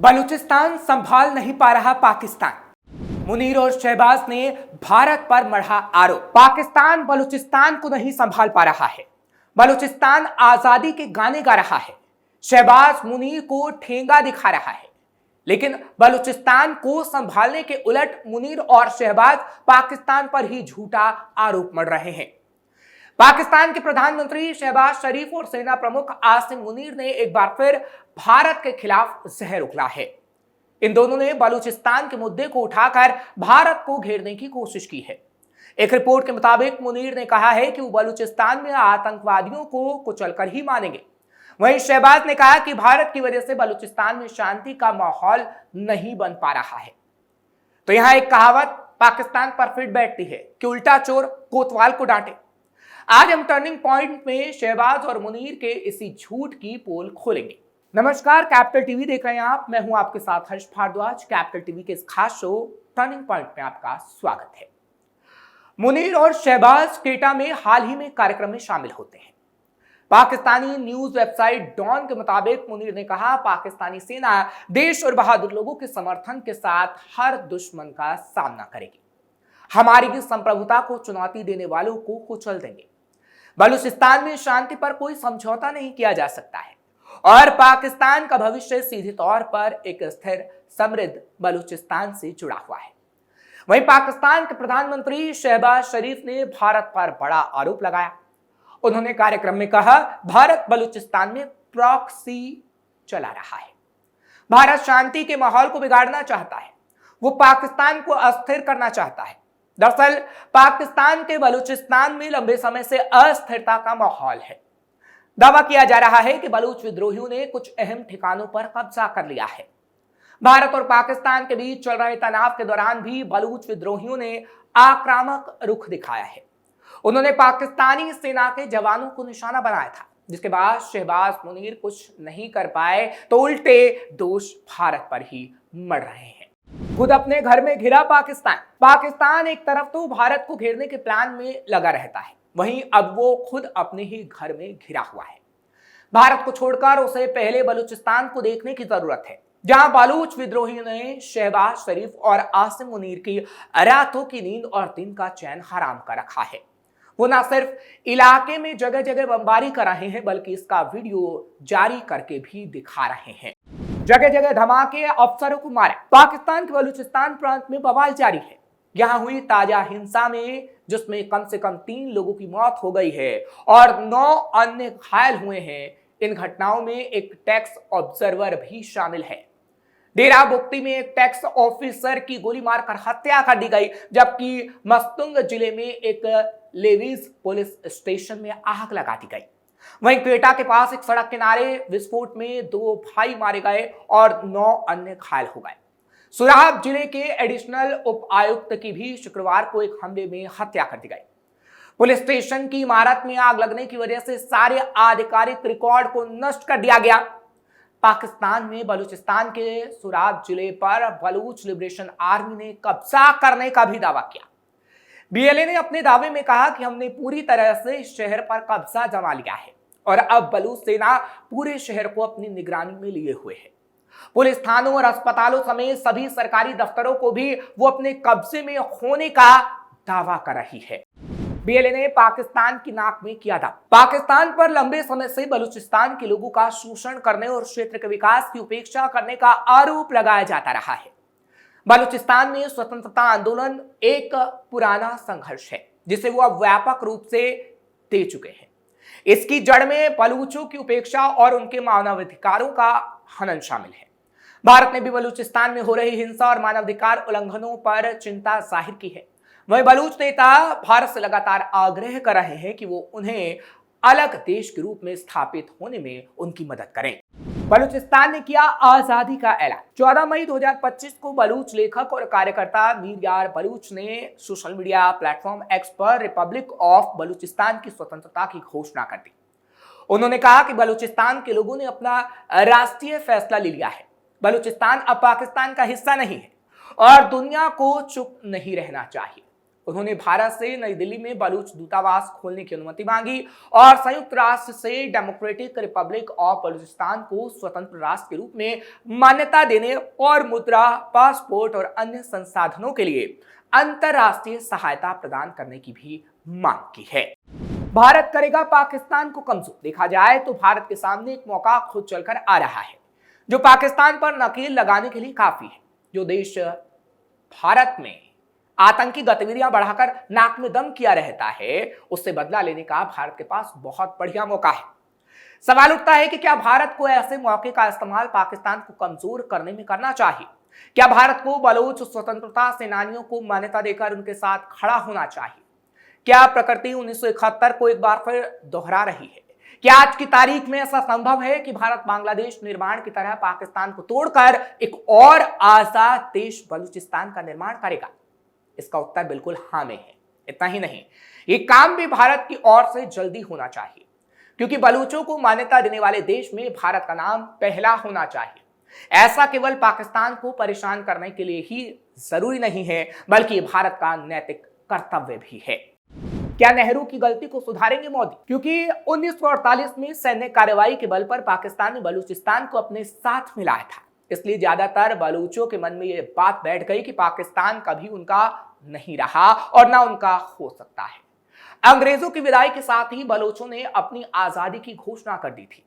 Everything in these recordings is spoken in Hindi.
बलूचिस्तान संभाल नहीं पा रहा पाकिस्तान। मुनीर और शहबाज ने भारत पर मढ़ा आरोप। पाकिस्तान बलूचिस्तान को नहीं संभाल पा रहा है। बलूचिस्तान आजादी के गाने गा रहा है। शहबाज मुनीर को ठेंगा दिखा रहा है, लेकिन बलूचिस्तान को संभालने के उलट मुनीर और शहबाज पाकिस्तान पर ही झूठा आरोप मढ़ रहे हैं। पाकिस्तान के प्रधानमंत्री शहबाज शरीफ और सेना प्रमुख आसिम मुनीर ने एक बार फिर भारत के खिलाफ जहर उगला है। इन दोनों ने बलूचिस्तान के मुद्दे को उठाकर भारत को घेरने की कोशिश की है। एक रिपोर्ट के मुताबिक मुनीर ने कहा है कि वो बलूचिस्तान में आतंकवादियों को कुचलकर ही मानेंगे। वहीं शहबाज ने कहा कि भारत की वजह से बलूचिस्तान में शांति का माहौल नहीं बन पा रहा है। तो यहां एक कहावत पाकिस्तान पर फिट बैठती है कि उल्टा चोर कोतवाल को डांटे। आज हम टर्निंग पॉइंट में शहबाज और मुनीर के इसी झूठ की पोल खोलेंगे। नमस्कार, कैपिटल टीवी देख रहे हैं आप। मैं हूं आपके साथ हर्ष भारद्वाज। कैपिटल टीवी के इस खास शो टर्निंग पॉइंट में आपका स्वागत है। मुनीर और शहबाज क्वेटा में हाल ही में कार्यक्रम में शामिल होते हैं। पाकिस्तानी न्यूज वेबसाइट डॉन के मुताबिक मुनीर ने कहा, पाकिस्तानी सेना देश और बहादुर लोगों के समर्थन के साथ हर दुश्मन का सामना करेगी। हमारी संप्रभुता को चुनौती देने वालों को कुचल देंगे। बलूचिस्तान में शांति पर कोई समझौता नहीं किया जा सकता है और पाकिस्तान का भविष्य सीधे तौर पर एक स्थिर समृद्ध बलूचिस्तान से जुड़ा हुआ है। वहीं पाकिस्तान के प्रधानमंत्री शहबाज शरीफ ने भारत पर बड़ा आरोप लगाया। उन्होंने कार्यक्रम में कहा, भारत बलूचिस्तान में प्रॉक्सी चला रहा है। भारत शांति के माहौल को बिगाड़ना चाहता है। वो पाकिस्तान को अस्थिर करना चाहता है। दरअसल पाकिस्तान के बलूचिस्तान में लंबे समय से अस्थिरता का माहौल है। दावा किया जा रहा है कि बलूच विद्रोहियों ने कुछ अहम ठिकानों पर कब्जा कर लिया है। भारत और पाकिस्तान के बीच चल रहे तनाव के दौरान भी बलूच विद्रोहियों ने आक्रामक रुख दिखाया है। उन्होंने पाकिस्तानी सेना के जवानों को निशाना बनाया था, जिसके बाद शहबाज मुनीर कुछ नहीं कर पाए तो उल्टे दोष भारत पर ही मढ़ रहे हैं। खुद अपने घर में घिरा पाकिस्तान एक तरफ तो भारत को घेरने के प्लान में लगा रहता है, वहीं अब वो खुद अपने ही घर में घिरा हुआ है। भारत को छोड़कर उसे पहले बलूचिस्तान को देखने की जरूरत है, जहां बलूच विद्रोहियों ने शहबाज शरीफ और आसिम मुनीर की रातों की नींद और दिन का चैन हराम कर रखा है। वो न सिर्फ इलाके में जगह जगह बमबारी कर रहे हैं, बल्कि इसका वीडियो जारी करके भी दिखा रहे हैं। जगह जगह धमाके, अफसरों को मारे। पाकिस्तान के बलूचिस्तान प्रांत में बवाल जारी है। यहां हुई ताजा हिंसा में, जिसमें कम से कम 3 लोगों की मौत हो गई है और 9 अन्य घायल हुए हैं, इन घटनाओं में एक टैक्स ऑब्जर्वर भी शामिल है। डेरा बुक्ती में एक टैक्स ऑफिसर की गोली मारकर हत्या कर दी गई, जबकि मस्तुंग जिले में एक लेवीज पुलिस स्टेशन में आग लगा दी गई। वहीं क्वेटा के पास एक सड़क किनारे विस्फोट में 2 भाई मारे गए और 9 अन्य घायल हो गए। सुराब जिले के एडिशनल उप आयुक्त की भी शुक्रवार को एक हमले में हत्या कर दी गई। पुलिस स्टेशन की इमारत में आग लगने की वजह से सारे आधिकारिक रिकॉर्ड को नष्ट कर दिया गया। पाकिस्तान में बलूचिस्तान के सुराब जिले पर बलूच लिबरेशन आर्मी ने कब्जा करने का भी दावा किया। बीएलए ने अपने दावे में कहा कि हमने पूरी तरह से इस शहर पर कब्जा जमा लिया है और अब बलूच सेना पूरे शहर को अपनी निगरानी में लिए हुए है। पुलिस थानों और अस्पतालों समेत सभी सरकारी दफ्तरों को भी वो अपने कब्जे में होने का दावा कर रही है। बीएलए ने पाकिस्तान की नाक में किया था। पाकिस्तान पर लंबे समय से बलूचिस्तान के लोगों का शोषण करने और क्षेत्र के विकास की उपेक्षा करने का आरोप लगाया जाता रहा है। बलूचिस्तान में स्वतंत्रता आंदोलन एक पुराना संघर्ष है, जिसे वो अब व्यापक रूप से दे चुके हैं। इसकी जड़ में बलूचों की उपेक्षा और उनके मानवाधिकारों का हनन शामिल है। भारत ने भी बलूचिस्तान में हो रही हिंसा और मानवाधिकार उल्लंघनों पर चिंता जाहिर की है। वहीं बलूच नेता भारत से लगातार आग्रह कर रहे हैं कि वो उन्हें अलग देश के रूप में स्थापित होने में उनकी मदद करें। बलूचिस्तान ने किया आजादी का ऐलान। 14 मई 2025 को बलूच लेखक और कार्यकर्ता मीर यार बलूच ने सोशल मीडिया प्लेटफॉर्म एक्स पर रिपब्लिक ऑफ बलूचिस्तान की स्वतंत्रता की घोषणा कर दी। उन्होंने कहा कि बलूचिस्तान के लोगों ने अपना राष्ट्रीय फैसला ले लिया है। बलूचिस्तान अब पाकिस्तान का हिस्सा नहीं है और दुनिया को चुप नहीं रहना चाहिए। उन्होंने भारत से नई दिल्ली में बलूच दूतावास खोलने की अनुमति मांगी और संयुक्त राष्ट्र से डेमोक्रेटिक रिपब्लिक ऑफ बलूचिस्तान को स्वतंत्र राष्ट्र के रूप में मान्यता देने और मुद्रा, पासपोर्ट और अन्य संसाधनों के लिए अंतरराष्ट्रीय सहायता प्रदान करने की भी मांग की है। भारत करेगा पाकिस्तान को कमजोर। देखा जाए तो भारत के सामने एक मौका खुद चलकर आ रहा है जो पाकिस्तान पर नकेल लगाने के लिए काफी है। जो देश भारत में आतंकी गतिविधियां बढ़ाकर नाक में दम किया रहता है, उससे बदला लेने का भारत के पास बहुत बढ़िया मौका है। सवाल उठता है कि क्या भारत को ऐसे मौके का इस्तेमाल पाकिस्तान को कमजोर करने में करना चाहिए? क्या भारत को बलूच स्वतंत्रता सेनानियों को मान्यता देकर उनके साथ खड़ा होना चाहिए? क्या प्रकृति 1971 को एक बार फिर दोहरा रही है? क्या आज की तारीख में ऐसा संभव है कि भारत बांग्लादेश निर्माण की तरह पाकिस्तान को तोड़कर एक और आजाद देश बलूचिस्तान का निर्माण करेगा? इसका उत्तर बिल्कुल हाँ में है। इतना ही नहीं, ये काम भी भारत की ओर से जल्दी होना चाहिए, क्योंकि बलूचों को मान्यता देने वाले देश में भारत का नाम पहला होना चाहिए। ऐसा केवल पाकिस्तान को परेशान करने के लिए ही जरूरी नहीं है, बल्कि भारत का नैतिक कर्तव्य भी है। क्या नेहरू की गलती को सुधारेंगे मोदी? क्योंकि 1948 में सैन्य कार्रवाई के बल पर पाकिस्तान ने बलूचिस्तान को अपने साथ मिलाया था, इसलिए ज्यादातर बलूचों के मन में यह बात बैठ गई कि पाकिस्तान कभी उनका नहीं रहा और ना उनका हो सकता है। अंग्रेजों की विदाई के साथ ही बलूचों ने अपनी आजादी की घोषणा कर दी थी।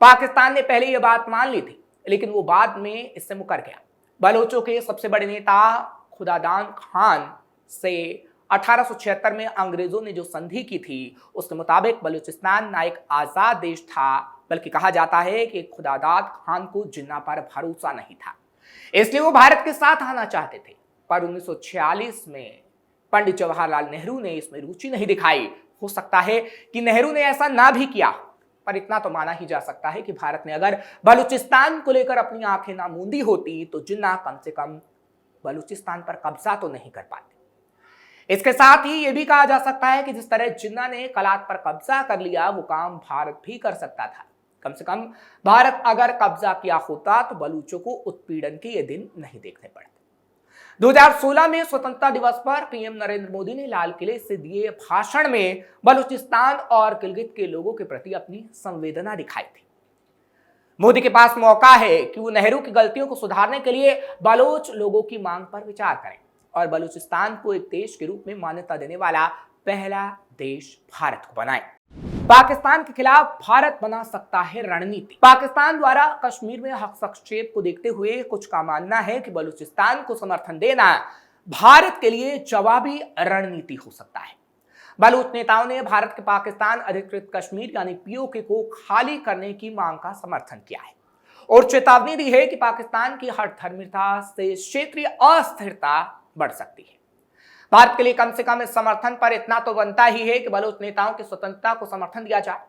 पाकिस्तान ने पहले यह बात मान ली थी, लेकिन वो बाद में इससे मुकर गया। बलूचों के सबसे बड़े नेता खुदादान खान से 1876 में अंग्रेजों ने जो संधि की थी, उसके मुताबिक बलूचिस्तान ना एक आजाद देश था, बल्कि कहा जाता है कि खुदादाद खान को जिन्ना पर भरोसा नहीं था, इसलिए वो भारत के साथ आना चाहते थे। पर 1946 में पंडित जवाहरलाल नेहरू ने इसमें रुचि नहीं दिखाई। हो सकता है कि नेहरू ने ऐसा ना भी किया, पर इतना तो माना ही जा सकता है कि भारत ने अगर बलूचिस्तान को लेकर अपनी आंखें ना मूंदी होती तो जिन्ना कम से कम बलूचिस्तान पर कब्जा तो नहीं कर पाते। इसके साथ ही यह भी कहा जा सकता है कि जिस तरह जिन्ना ने कलात पर कब्जा कर लिया, वो काम भारत भी कर सकता था। कम से कम भारत अगर कब्जा किया होता तो बलूचों को उत्पीड़न के ये दिन नहीं देखने पड़ते। 2016 में स्वतंत्रता दिवस पर पीएम नरेंद्र मोदी ने लाल किले से दिए भाषण में बलूचिस्तान और गिलगित के लोगों के प्रति अपनी संवेदना दिखाई थी। मोदी के पास मौका है कि वो नेहरू की गलतियों को सुधारने के लिए बलूच लोगों की मांग पर विचार करें और बलूचिस्तान को एक देश के रूप में मान्यता देने वाला पहला देश भारत को बनाए। पाकिस्तान के खिलाफ भारत बना सकता है रणनीति। पाकिस्तान द्वारा कश्मीर में हस्तक्षेप को देखते हुए कुछ का मानना है कि बलूचिस्तान को समर्थन देना भारत के लिए जवाबी रणनीति हो सकता है। बलूच नेताओं ने भारत के पाकिस्तान अधिकृत कश्मीर यानी पीओके को खाली करने की मांग का समर्थन किया है और चेतावनी दी है कि पाकिस्तान की हठधर्मिता से क्षेत्रीय अस्थिरता बढ़ सकती है। भारत के लिए कम से कम इस समर्थन पर इतना तो बनता ही है कि बलूच नेताओं की स्वतंत्रता को समर्थन दिया जाए।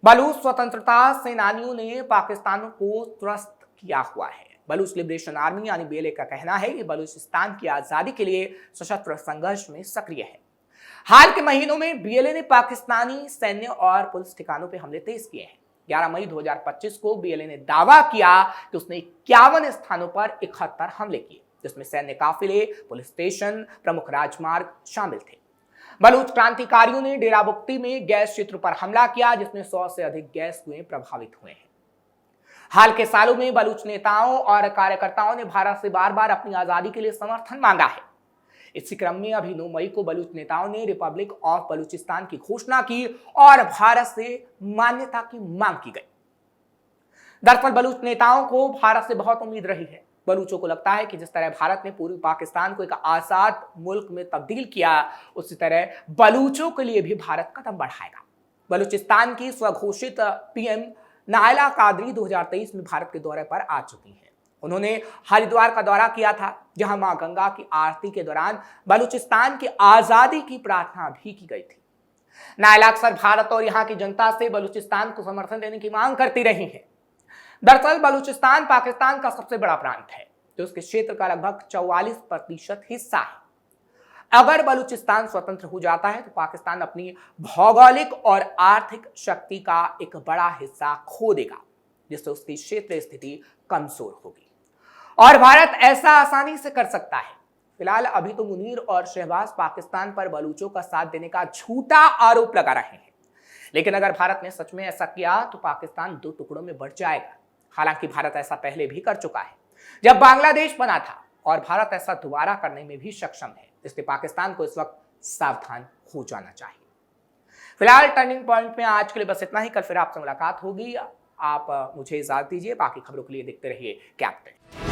बलूच स्वतंत्रता सेनानियों ने पाकिस्तान को त्रस्त किया हुआ है। बलूच लिबरेशन आर्मी यानी बीएलए का कहना है कि बलूचिस्तान की आजादी के लिए सशस्त्र संघर्ष में सक्रिय है। हाल के महीनों में बीएलए ने पाकिस्तानी सैन्य और पुलिस ठिकानों पर हमले तेज किए हैं। 11 मई 2025 को बीएलए ने दावा किया कि उसने 51 स्थानों पर 71 हमले किए, जिसमें सैन्य काफिले, पुलिस स्टेशन, प्रमुख राजमार्ग शामिल थे। बलूच क्रांतिकारियों ने डेराबुक्ती में गैस क्षेत्र पर हमला किया, जिसमें 100 से अधिक गैस कुएं प्रभावित हुए हैं। हाल के सालों में बलूच नेताओं और कार्यकर्ताओं ने भारत से बार बार अपनी आजादी के लिए समर्थन मांगा है। इसी क्रम में अभी 9 मई को बलूच नेताओं ने रिपब्लिक ऑफ बलूचिस्तान की घोषणा की और भारत से मान्यता की मांग की गई। दरअसल बलूच नेताओं को भारत से बहुत उम्मीद रही है। बलूचों को लगता है कि जिस तरह भारत ने पूर्वी पाकिस्तान को एक आजाद मुल्क में तब्दील किया, उसी तरह बलूचों के लिए भी भारत कदम बढ़ाएगा। बलूचिस्तान की स्वघोषित पीएम नायला कादरी 2023 में भारत के दौरे पर आ चुकी हैं। उन्होंने हरिद्वार का दौरा किया था, जहां मां गंगा की आरती के दौरान बलूचिस्तान की आजादी की प्रार्थना भी की गई थी। नायला अक्सर भारत और यहां की जनता से बलूचिस्तान को समर्थन देने की मांग करती रही है। दरअसल बलूचिस्तान पाकिस्तान का सबसे बड़ा प्रांत है, जो उसके क्षेत्र का लगभग 44% हिस्सा है। अगर बलूचिस्तान स्वतंत्र हो जाता है तो पाकिस्तान अपनी भौगोलिक और आर्थिक शक्ति का एक बड़ा हिस्सा खो देगा, जिससे उसकी क्षेत्रीय स्थिति कमजोर होगी और भारत ऐसा आसानी से कर सकता है। फिलहाल अभी तो मुनीर और शहबाज पाकिस्तान पर बलूचों का साथ देने का झूठा आरोप लगा रहे हैं, लेकिन अगर भारत ने सच में ऐसा किया तो पाकिस्तान दो टुकड़ों में बढ़ जाएगा। हालांकि भारत ऐसा पहले भी कर चुका है जब बांग्लादेश बना था, और भारत ऐसा दोबारा करने में भी सक्षम है, इसलिए पाकिस्तान को इस वक्त सावधान हो जाना चाहिए। फिलहाल टर्निंग पॉइंट में आज के लिए बस इतना ही। कल फिर आपसे मुलाकात होगी। आप मुझे इजाजत दीजिए, बाकी खबरों के लिए देखते रहिए कैप्टन।